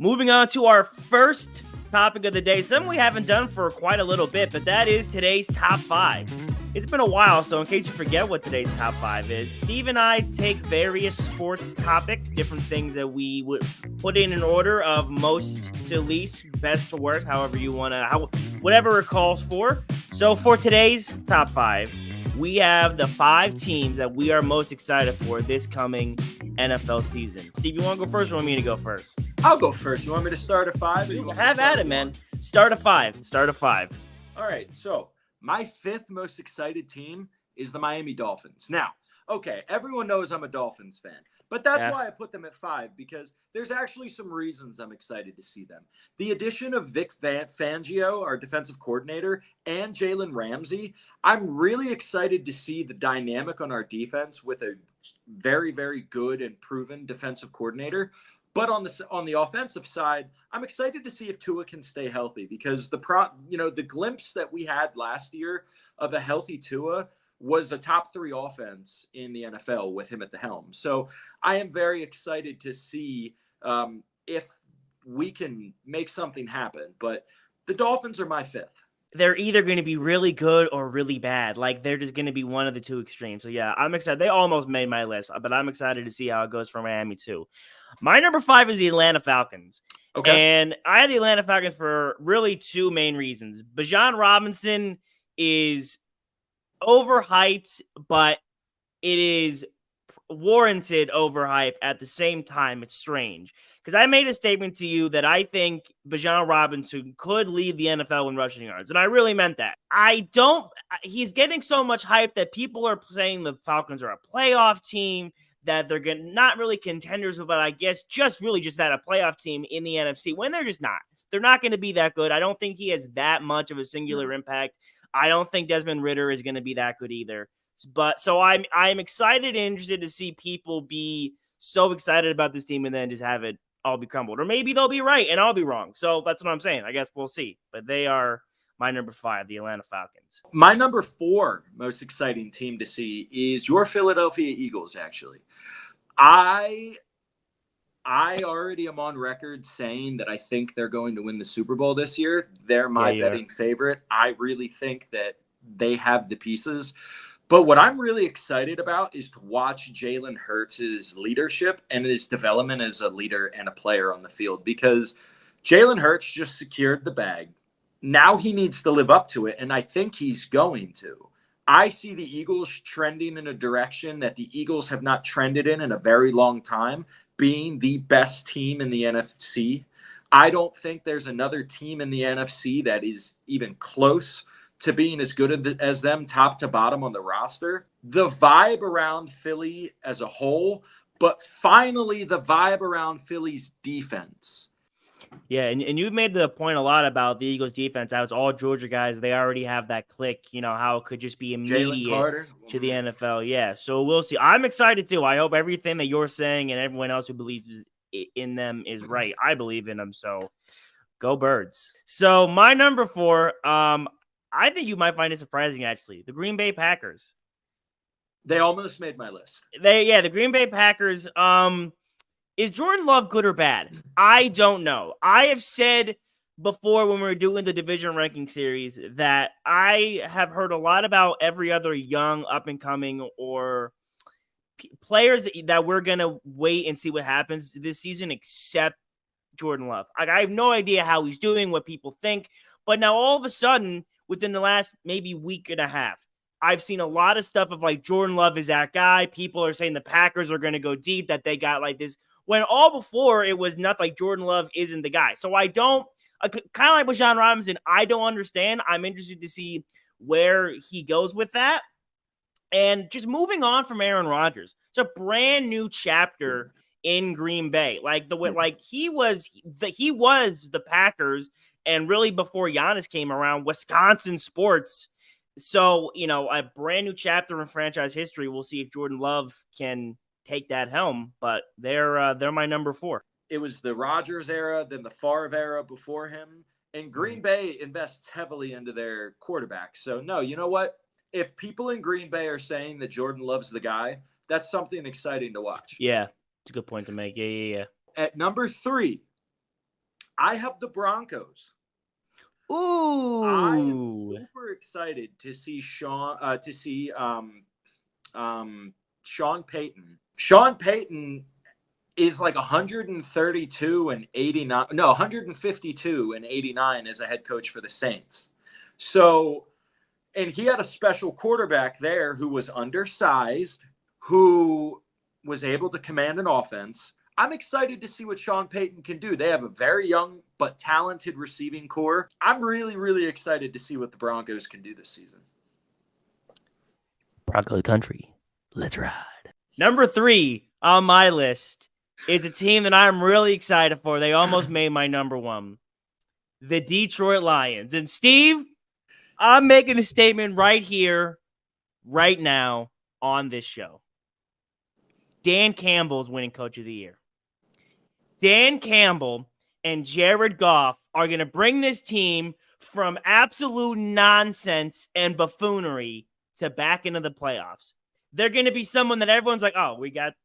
Moving on to our first topic of the day, something we haven't done for quite a little bit, but that is today's top five. It's been a while, so in case you forget what today's top five is, Steve and I take various sports topics, different things that we would put in order of most to least, best to worst, however you want to, whatever it calls for. So for today's top five, we have the five teams that we are most excited for this coming NFL season. Steve, you want to go first or want me to go first? I'll go first. You want me to start at five? Or you want me to Have start at it, man. Start at five. All right. So my fifth most excited team is the Miami Dolphins. Now, okay, everyone knows I'm a Dolphins fan, but that's why I put them at five, because there's actually some reasons I'm excited to see them. The addition of Vic Fangio, our defensive coordinator, and Jalen Ramsey, I'm really excited to see the dynamic on our defense with a very, very good and proven defensive coordinator. But on the offensive side, I'm excited to see if Tua can stay healthy, because the glimpse that we had last year of a healthy Tua was a top three offense in the NFL with him at the helm. So I am very excited to see if we can make something happen. But the Dolphins are my fifth. They're either going to be really good or really bad. Like, they're just going to be one of the two extremes. So, yeah, I'm excited. They almost made my list, but I'm excited to see how it goes for Miami, too. My number five is the Atlanta Falcons. Okay. And I have the Atlanta Falcons for really two main reasons. Bijan Robinson is overhyped, but it is warranted overhype at the same time. It's strange, because I made a statement to you that I think Bijan Robinson could lead the NFL in rushing yards, and I really meant that. He's getting so much hype that people are saying the Falcons are a playoff team, that they're not really contenders, but I guess just that a playoff team in the NFC, when they're just not. They're not going to be that good. I don't think he has that much of a singular impact. I don't think Desmond Ridder is going to be that good either. But so I'm excited and interested to see people be so excited about this team and then just have it all be crumbled. Or maybe they'll be right and I'll be wrong. So that's what I'm saying. I guess we'll see. But they are my number five, the Atlanta Falcons. My number four most exciting team to see is your Philadelphia Eagles, actually. I already am on record saying that I think they're going to win the Super Bowl this year. They're my betting favorite. I really think that they have the pieces. But what I'm really excited about is to watch Jalen Hurts' leadership and his development as a leader and a player on the field, because Jalen Hurts just secured the bag. Now he needs to live up to it, and I think he's going to. I see the Eagles trending in a direction that the Eagles have not trended in a very long time, being the best team in the NFC. I don't think there's another team in the NFC that is even close to being as good as them, top to bottom on the roster. The vibe around Philly as a whole, but finally the vibe around Philly's defense. Yeah, and you made the point a lot about the Eagles defense. How it's all Georgia guys. They already have that click, how it could just be immediate to the NFL. Yeah, so we'll see. I'm excited too. I hope everything that you're saying and everyone else who believes in them is right. I believe in them, so go Birds. So my number four, I think you might find it surprising, actually. The Green Bay Packers. They almost made my list. The Green Bay Packers. Is Jordan Love good or bad? I don't know. I have said before when we were doing the division ranking series that I have heard a lot about every other young up-and-coming or players that we're going to wait and see what happens this season except Jordan Love. I have no idea how he's doing, what people think. But now all of a sudden, within the last maybe week and a half, I've seen a lot of stuff of like Jordan Love is that guy. People are saying the Packers are going to go deep, that they got like this. When all before it was not like Jordan Love isn't the guy. So I don't, kind of like Bijan Robinson, I don't understand. I'm interested to see where he goes with that. And just moving on from Aaron Rodgers, it's a brand new chapter in Green Bay. He was the Packers, and really before Giannis came around, Wisconsin sports. So, a brand new chapter in franchise history. We'll see if Jordan Love can take that helm, but they're my number four. It was the Rodgers era, then the Favre era before him, and Green Bay invests heavily into their quarterback. So, no, you know what? If people in Green Bay are saying that Jordan Love's the guy, that's something exciting to watch. Yeah, it's a good point to make. Yeah. At number three, I have the Broncos. I am Ooh. super excited to see Sean Payton. Sean Payton is like 132 and 89. No, 152 and 89 as a head coach for the Saints. So, and he had a special quarterback there who was undersized, who was able to command an offense. I'm excited to see what Sean Payton can do. They have a very young but talented receiving core. I'm really, really excited to see what the Broncos can do this season. Bronco country. Let's ride. Number 3 on my list is a team that I'm really excited for. They almost made my number 1. The Detroit Lions. And Steve, I'm making a statement right here, right now, on this show. Dan Campbell's winning Coach of the Year. Dan Campbell and Jared Goff are going to bring this team from absolute nonsense and buffoonery to back into the playoffs. They're going to be someone that everyone's like, oh, we got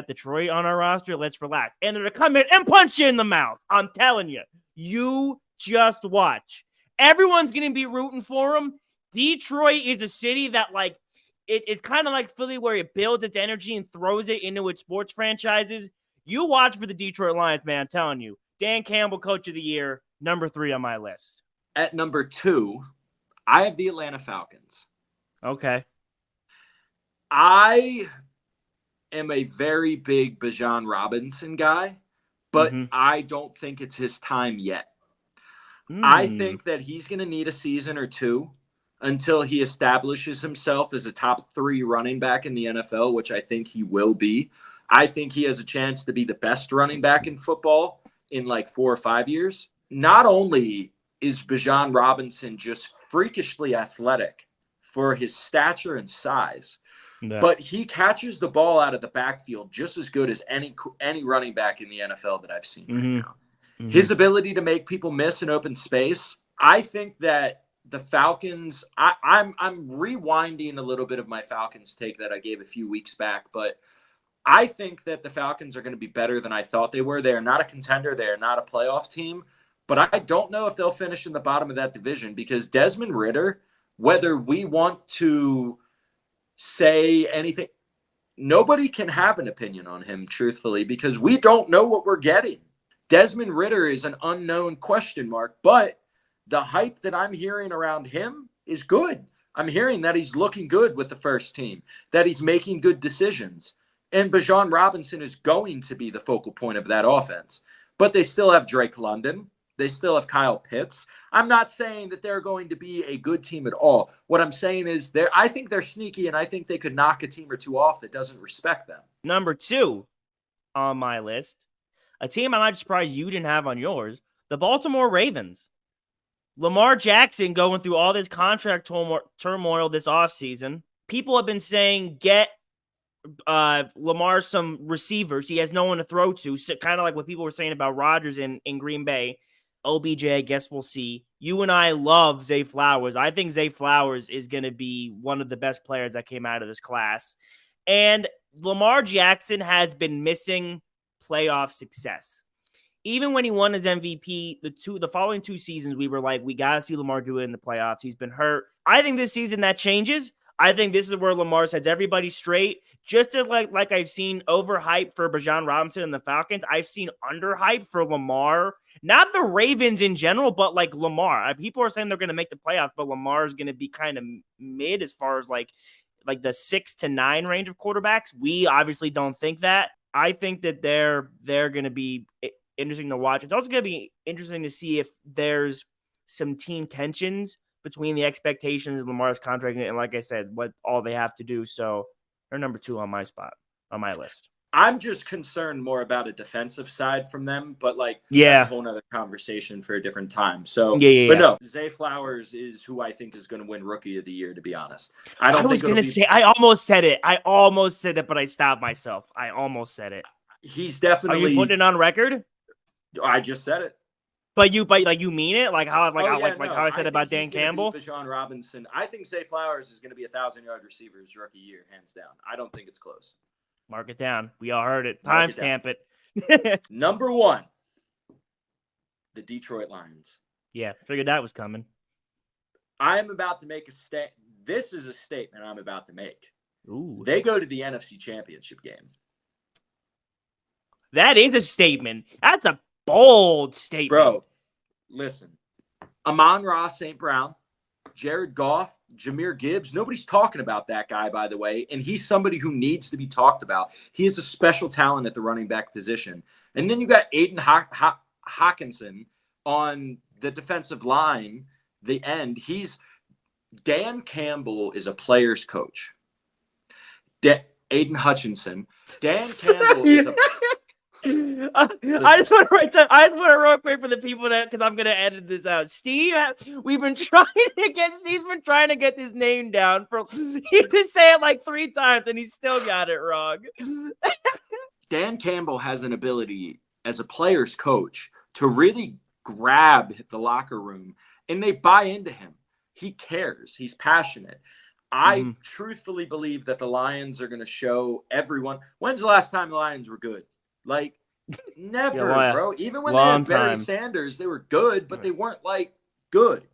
Detroit on our roster. Let's relax. And they're going to come in and punch you in the mouth. I'm telling you. You just watch. Everyone's going to be rooting for them. Detroit is a city that, like, it's kind of like Philly, where it builds its energy and throws it into its sports franchises. You watch for the Detroit Lions, man. I'm telling you. Dan Campbell, Coach of the Year, number 3 on my list. At number 2, I have the Atlanta Falcons. Okay. I am a very big Bijan Robinson guy, but I don't think it's his time yet. I think that he's going to need a season or two until he establishes himself as a top 3 running back in the NFL, which I think he will be. I think he has a chance to be the best running back in football in like 4 or 5 years. Not only is Bijan Robinson just freakishly athletic for his stature and size, but he catches the ball out of the backfield just as good as any running back in the NFL that I've seen right now. His ability to make people miss in open space, I think that the Falcons, I'm rewinding a little bit of my Falcons take that I gave a few weeks back, but I think that the Falcons are going to be better than I thought they were. They are not a contender. They are not a playoff team, but I don't know if they'll finish in the bottom of that division because Desmond Ridder, whether we want to say anything, nobody can have an opinion on him, truthfully, because we don't know what we're getting. Desmond Ridder is an unknown question mark, but the hype that I'm hearing around him is good. I'm hearing that he's looking good with the first team, that he's making good decisions. And Bijan Robinson is going to be the focal point of that offense. But they still have Drake London. They still have Kyle Pitts. I'm not saying that they're going to be a good team at all. What I'm saying is I think they're sneaky, and I think they could knock a team or two off that doesn't respect them. Number 2 on my list, a team I might be surprised you didn't have on yours, the Baltimore Ravens. Lamar Jackson going through all this contract turmoil this offseason. People have been saying, get Lamar some receivers. He has no one to throw to. So, kind of like what people were saying about Rodgers in Green Bay. OBJ, I guess we'll see. You and I love Zay Flowers. I think Zay Flowers is going to be one of the best players that came out of this class. And Lamar Jackson has been missing playoff success. Even when he won his MVP, the following 2 seasons, we were like, we got to see Lamar do it in the playoffs. He's been hurt. I think this season that changes. I think this is where Lamar sets everybody straight. Just as like I've seen overhype for Bijan Robinson and the Falcons, I've seen underhype for Lamar. Not the Ravens in general, but like Lamar. People are saying they're going to make the playoffs, but Lamar is going to be kind of mid as far as like the 6 to 9 range of quarterbacks. We obviously don't think that. I think that they're going to be interesting to watch. It's also going to be interesting to see if there's some team tensions between the expectations of Lamar's contract and, like I said, what all they have to do. So they're number 2 on my list. I'm just concerned more about a defensive side from them, but that's a whole nother conversation for a different time. So, but no, Zay Flowers is who I think is going to win Rookie of the Year, to be honest. I almost said it, but I stopped myself. I almost said it. He's definitely. Are you putting it on record? I just said it. But you mean it? How I said about Dan Campbell? Bijan Robinson. I think Zay Flowers is going to be 1,000-yard receivers rookie year, hands down. I don't think it's close. Mark it down. We all heard it. Timestamp it. Number 1. the Detroit Lions. Yeah, figured that was coming. I am about to make a statement. This is a statement I'm about to make. Ooh. They go to the NFC Championship game. That is a statement. That's a bold statement. Bro, listen. Amon-Ra St. Brown, Jared Goff, Jahmyr Gibbs. Nobody's talking about that guy, by the way, and he's somebody who needs to be talked about. He is a special talent at the running back position. And then you got Aiden Hawkinson on the defensive line, the end. Dan Campbell is a player's coach. Aiden Hutchinson. Dan Campbell is a I just want to write down. I just want to real quick for the people that, because I'm gonna edit this out. Steve, Steve's been trying to get his name down for. He been saying it like 3 times and he still got it wrong. Dan Campbell has an ability as a player's coach to really grab the locker room, and they buy into him. He cares. He's passionate. I truthfully believe that the Lions are going to show everyone. When's the last time the Lions were good? Like, never, bro. Even when they had Barry Sanders, they were good, but they weren't, like, good.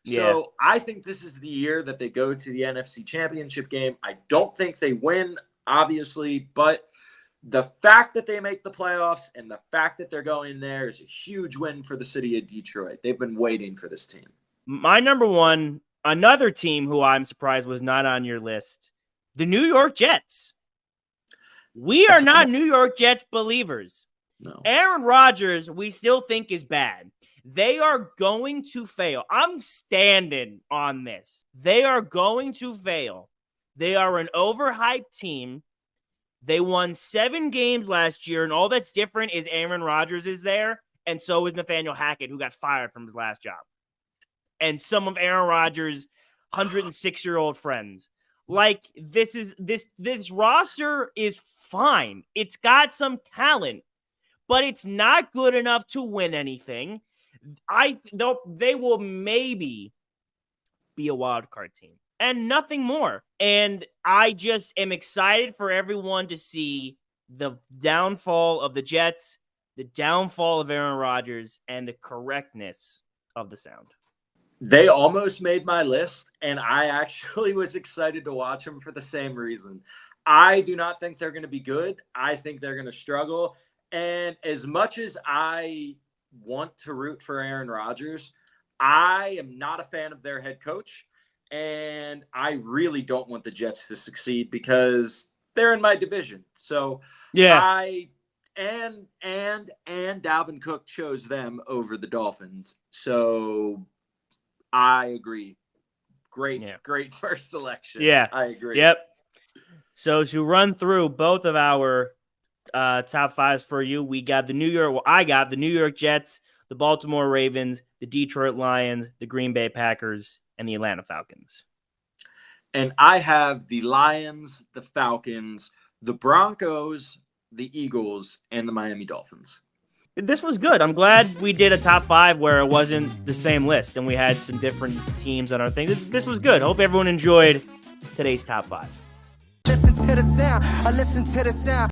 So I think this is the year that they go to the NFC Championship game. I don't think they win, obviously, but the fact that they make the playoffs and the fact that they're going there is a huge win for the city of Detroit. They've been waiting for this team. My number one, another team who I'm surprised was not on your list, the New York Jets. We are not New York Jets believers. No. Aaron Rodgers, we still think is bad. They are going to fail. I'm standing on this. They are going to fail. They are an overhyped team. They won 7 games last year, and all that's different is Aaron Rodgers is there, and so is Nathaniel Hackett, who got fired from his last job. And some of Aaron Rodgers' 106-year-old friends. Like, this roster is fine. It's got some talent, but it's not good enough to win anything. They will maybe be a wild card team and nothing more. And I just am excited for everyone to see the downfall of the Jets, the downfall of Aaron Rodgers, and the correctness of the sound. They almost made my list, and I actually was excited to watch them for the same reason. I do not think they're going to be good. I think they're going to struggle. And as much as I want to root for Aaron Rodgers, I am not a fan of their head coach, and I really don't want the Jets to succeed because they're in my division. So yeah, and Dalvin Cook chose them over the Dolphins. So I agree. Great first selection. Yeah, I agree. Yep. So to run through both of our top 5s for you, I got the New York Jets, the Baltimore Ravens, the Detroit Lions, the Green Bay Packers, and the Atlanta Falcons. And I have the Lions, the Falcons, the Broncos, the Eagles, and the Miami Dolphins. This was good. I'm glad we did a top 5 where it wasn't the same list and we had some different teams on our thing. This was good. Hope everyone enjoyed today's top 5. Listen to the sound. I listen to the sound.